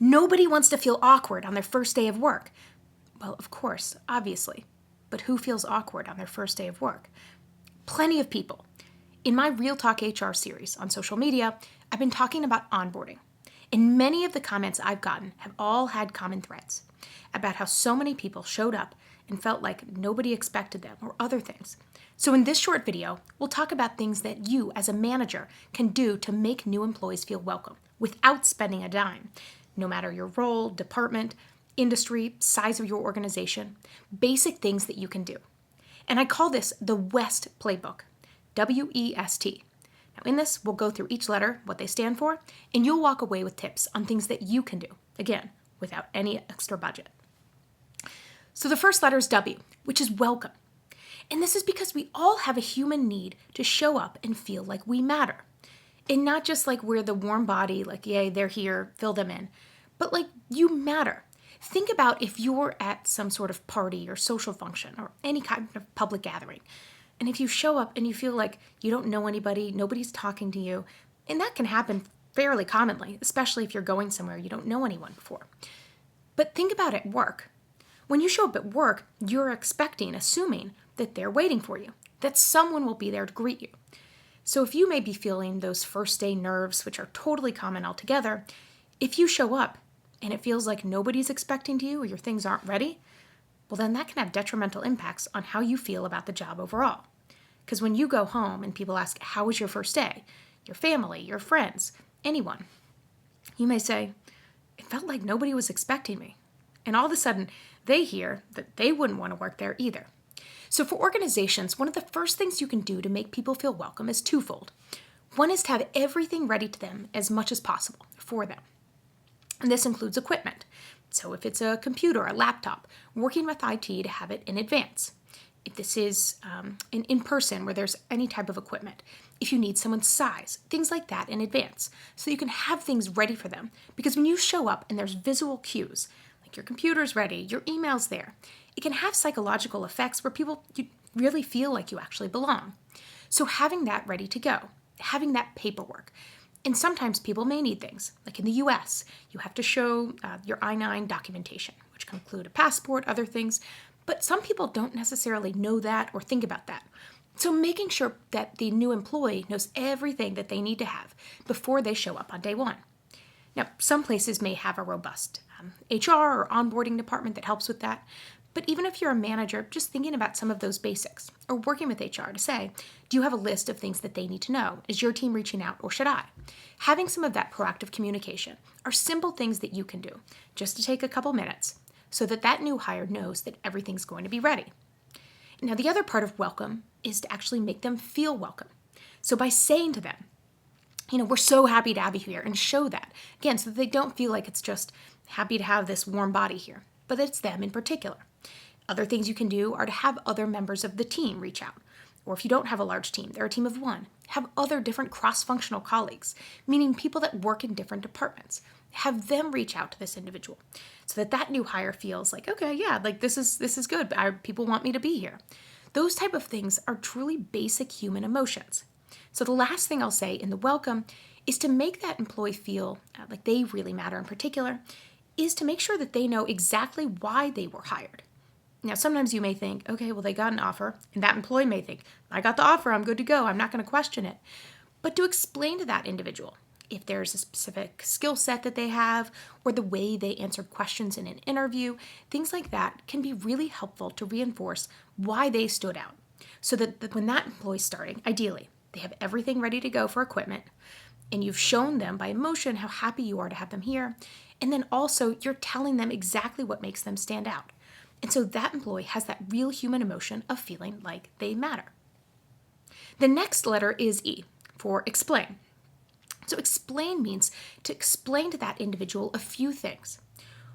Nobody wants to feel awkward on their first day of work. Well, of course, obviously. But who feels awkward on their first day of work? Plenty of people. In my Real Talk HR series on social media, I've been talking about onboarding. And many of the comments I've gotten have all had common threads about how so many people showed up and felt like nobody expected them or other things. So in this short video, we'll talk about things that you as a manager can do to make new employees feel welcome without spending a dime, no matter your role, department, industry, size of your organization, basic things that you can do. And I call this the WEST Playbook, W-E-S-T. Now in this, we'll go through each letter, what they stand for, and you'll walk away with tips on things that you can do, again, without any extra budget. So the first letter is W, which is welcome. And this is because we all have a human need to show up and feel like we matter. And not just like we're the warm body, like, yay, they're here, fill them in, but like you matter. Think about if you're at some sort of party or social function or any kind of public gathering, and if you show up and you feel like you don't know anybody, nobody's talking to you, and that can happen fairly commonly, especially if you're going somewhere you don't know anyone before. But think about at work. When you show up at work, you're assuming that they're waiting for you, that someone will be there to greet you. So if you may be feeling those first day nerves, which are totally common altogether, if you show up and it feels like nobody's expecting you or your things aren't ready, well then that can have detrimental impacts on how you feel about the job overall. Because when you go home and people ask, how was your first day? Your family, your friends, anyone, you may say, it felt like nobody was expecting me. And all of a sudden, they hear that they wouldn't want to work there either. So for organizations, one of the first things you can do to make people feel welcome is twofold. One is to have everything ready to them as much as possible for them. And this includes equipment. So if it's a computer, a laptop, working with IT to have it in advance. If this is an in-person where there's any type of equipment, if you need someone's size, things like that in advance, so you can have things ready for them. Because when you show up and there's visual cues, like your computer's ready, your email's there, it can have psychological effects where you really feel like you actually belong. So having that ready to go, having that paperwork. And sometimes people may need things, like in the US, you have to show your I-9 documentation, which can include a passport, other things. But some people don't necessarily know that or think about that. So making sure that the new employee knows everything that they need to have before they show up on day one. Now, some places may have a robust HR or onboarding department that helps with that. But even if you're a manager, just thinking about some of those basics or working with HR to say, do you have a list of things that they need to know? Is your team reaching out or should I? Having some of that proactive communication are simple things that you can do just to take a couple minutes so that that new hire knows that everything's going to be ready. Now, the other part of welcome is to actually make them feel welcome. So by saying to them, we're so happy to have you here, and show that, again, so that they don't feel like it's just happy to have this warm body here, but it's them in particular. Other things you can do are to have other members of the team reach out. Or if you don't have a large team, they're a team of one. Have other different cross-functional colleagues, meaning people that work in different departments. Have them reach out to this individual so that that new hire feels like, okay, yeah, like this is good. People want me to be here. Those type of things are truly basic human emotions. So the last thing I'll say in the welcome is to make that employee feel like they really matter in particular, is to make sure that they know exactly why they were hired. Now, sometimes you may think, okay, well, they got an offer, and that employee may think, I got the offer, I'm good to go, I'm not going to question it. But to explain to that individual, if there's a specific skill set that they have, or the way they answered questions in an interview, things like that can be really helpful to reinforce why they stood out. So that when that employee's starting, ideally, they have everything ready to go for equipment, and you've shown them by emotion how happy you are to have them here, and then also you're telling them exactly what makes them stand out. And so that employee has that real human emotion of feeling like they matter. The next letter is E, for explain. So explain means to explain to that individual a few things.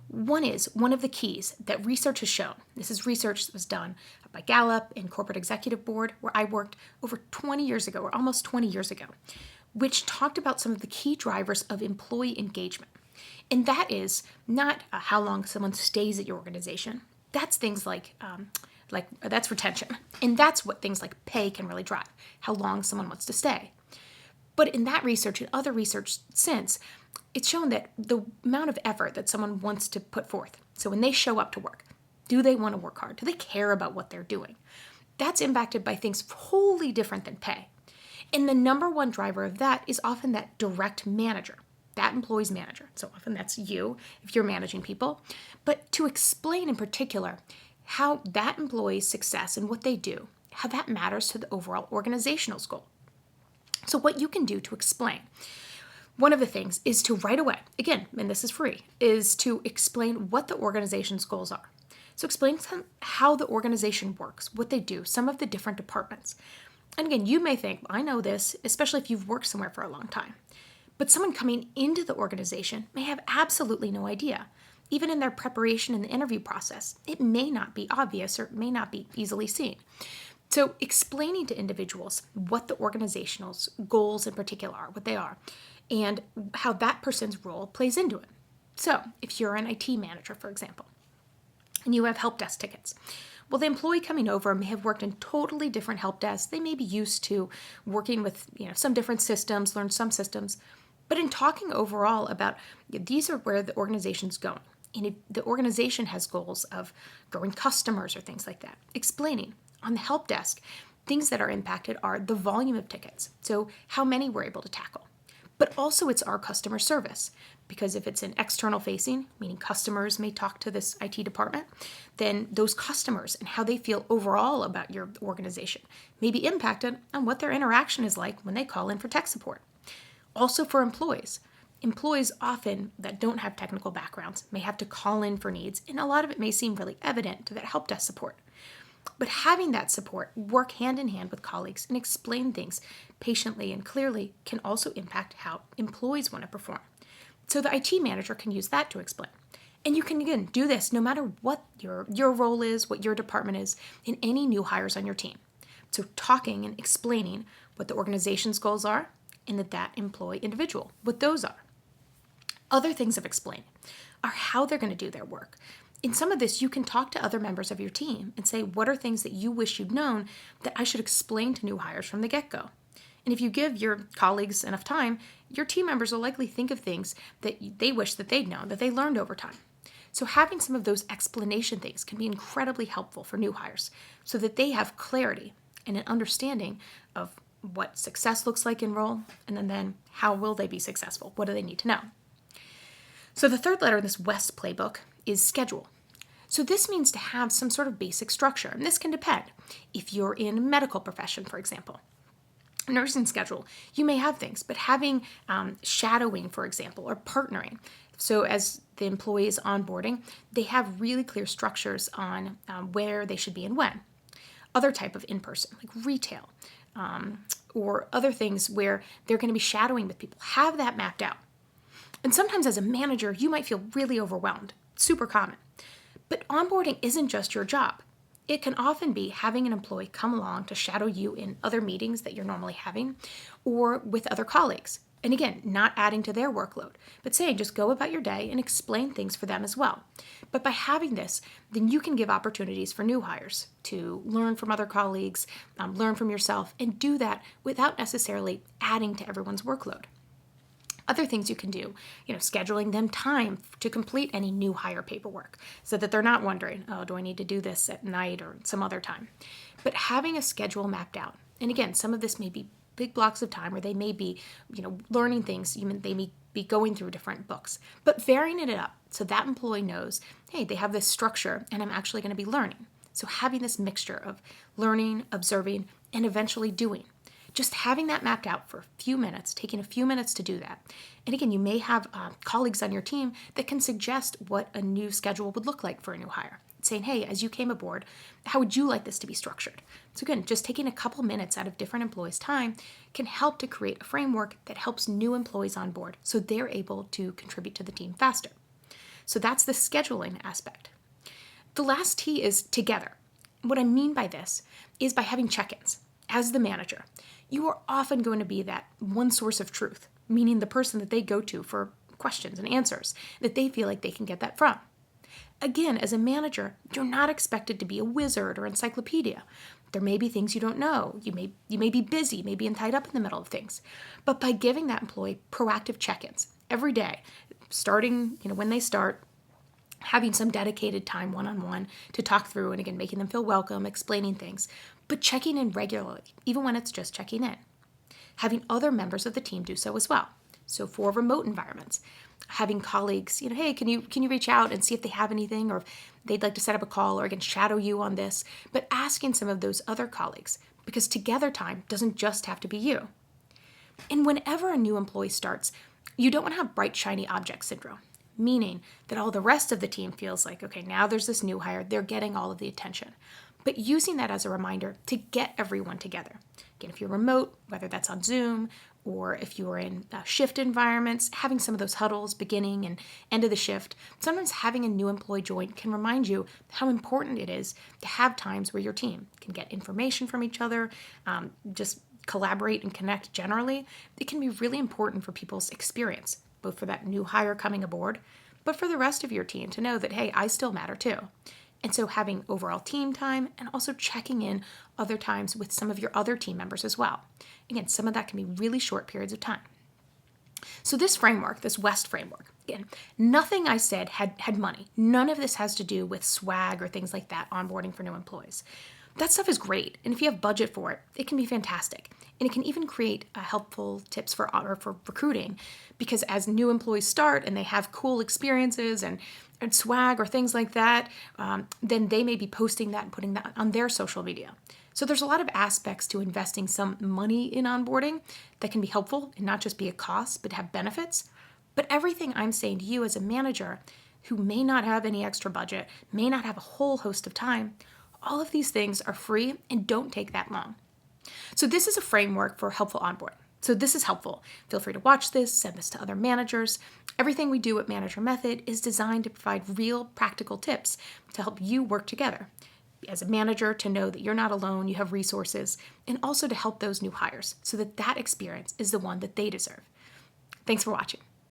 One of the keys that research has shown. This is research that was done by Gallup and Corporate Executive Board, where I worked over 20 years ago, or almost 20 years ago, which talked about some of the key drivers of employee engagement. And that is not how long someone stays at your organization. That's things like that's retention. And that's what things like pay can really drive, how long someone wants to stay. But in that research and other research since, it's shown that the amount of effort that someone wants to put forth, so when they show up to work, do they want to work hard? Do they care about what they're doing? That's impacted by things wholly different than pay. And the number one driver of that is often that direct manager, that employee's manager. So often that's you if you're managing people. But to explain in particular how that employee's success and what they do, how that matters to the overall organizational goal. So what you can do to explain, one of the things is to right away, again, and this is free, is to explain what the organization's goals are. So explain to them how the organization works, what they do, some of the different departments. And again, you may think, I know this, especially if you've worked somewhere for a long time. But someone coming into the organization may have absolutely no idea. Even in their preparation in the interview process, it may not be obvious or it may not be easily seen. So explaining to individuals what the organizational's goals in particular are, what they are, and how that person's role plays into it. So if you're an IT manager, for example, and you have help desk tickets, well, the employee coming over may have worked in totally different help desks. They may be used to working with some different systems, learned some systems. But in talking overall about these are where the organization's going, and if the organization has goals of growing customers or things like that, explaining on the help desk, things that are impacted are the volume of tickets, so how many we're able to tackle. But also it's our customer service, because if it's an external facing, meaning customers may talk to this IT department, then those customers and how they feel overall about your organization may be impacted on what their interaction is like when they call in for tech support. Also for employees often that don't have technical backgrounds may have to call in for needs, and a lot of it may seem really evident to that help desk support. But having that support work hand in hand with colleagues and explain things patiently and clearly can also impact how employees want to perform. So the IT manager can use that to explain. And you can, again, do this no matter what your role is, what your department is, in any new hires on your team. So talking and explaining what the organization's goals are and that employee individual, what those are. Other things of explaining are how they're going to do their work. In some of this, you can talk to other members of your team and say, what are things that you wish you'd known that I should explain to new hires from the get-go? And if you give your colleagues enough time, your team members will likely think of things that they wish that they'd known, that they learned over time. So having some of those explanation things can be incredibly helpful for new hires so that they have clarity and an understanding of what success looks like in role, and then how will they be successful? What do they need to know? So the third letter in this WEST playbook is schedule. So this means to have some sort of basic structure, and this can depend. If you're in a medical profession, for example, nursing schedule, you may have things, but having shadowing, for example, or partnering. So as the employee is onboarding, they have really clear structures on where they should be and when. Other type of in-person, like retail, or other things where they're going to be shadowing with people. Have that mapped out. And sometimes as a manager, you might feel really overwhelmed. Super common. But onboarding isn't just your job. It can often be having an employee come along to shadow you in other meetings that you're normally having or with other colleagues. And again, not adding to their workload, but saying just go about your day and explain things for them as well. But by having this, then you can give opportunities for new hires to learn from other colleagues, learn from yourself, and do that without necessarily adding to everyone's workload. Other things you can do, scheduling them time to complete any new hire paperwork so that they're not wondering, oh, do I need to do this at night or some other time? But having a schedule mapped out. And again, some of this may be big blocks of time, or they may be, learning things. They may be going through different books, but varying it up so that employee knows, hey, they have this structure and I'm actually going to be learning. So having this mixture of learning, observing, and eventually doing. Just having that mapped out for a few minutes, taking a few minutes to do that. And again, you may have colleagues on your team that can suggest what a new schedule would look like for a new hire. Saying, hey, as you came aboard, how would you like this to be structured? So again, just taking a couple minutes out of different employees' time can help to create a framework that helps new employees on board so they're able to contribute to the team faster. So that's the scheduling aspect. The last T is together. What I mean by this is by having check-ins. As the manager, you are often going to be that one source of truth, meaning the person that they go to for questions and answers, that they feel like they can get that from. Again, as a manager, you're not expected to be a wizard or encyclopedia. There may be things you don't know. You may be busy, maybe tied up in the middle of things. But by giving that employee proactive check-ins every day, starting, when they start, having some dedicated time one-on-one to talk through, and again, making them feel welcome, explaining things, but checking in regularly, even when it's just checking in. Having other members of the team do so as well. So for remote environments, having colleagues, hey, can you reach out and see if they have anything, or if they'd like to set up a call, or again, shadow you on this, but asking some of those other colleagues, because together time doesn't just have to be you. And whenever a new employee starts, you don't want to have bright, shiny object syndrome, meaning that all the rest of the team feels like, okay, now there's this new hire, they're getting all of the attention. But using that as a reminder to get everyone together. Again, if you're remote, whether that's on Zoom, or if you're in shift environments, having some of those huddles beginning and end of the shift, sometimes having a new employee join can remind you how important it is to have times where your team can get information from each other, just collaborate and connect generally. It can be really important for people's experience, both for that new hire coming aboard, but for the rest of your team to know that, hey, I still matter too. And so having overall team time and also checking in other times with some of your other team members as well. Again, some of that can be really short periods of time. So this framework, this WEST framework, again, nothing I said had money. None of this has to do with swag or things like that, onboarding for new employees. That stuff is great, and if you have budget for it, it can be fantastic. And it can even create helpful tips for recruiting, because as new employees start and they have cool experiences and swag or things like that, then they may be posting that and putting that on their social media. So there's a lot of aspects to investing some money in onboarding that can be helpful and not just be a cost, but have benefits. But everything I'm saying to you as a manager who may not have any extra budget, may not have a whole host of time, all of these things are free and don't take that long. So this is a framework for helpful onboarding. So this is helpful. Feel free to watch this, send this to other managers. Everything we do at Manager Method is designed to provide real practical tips to help you work together. As a manager, to know that you're not alone, you have resources, and also to help those new hires so that that experience is the one that they deserve. Thanks for watching.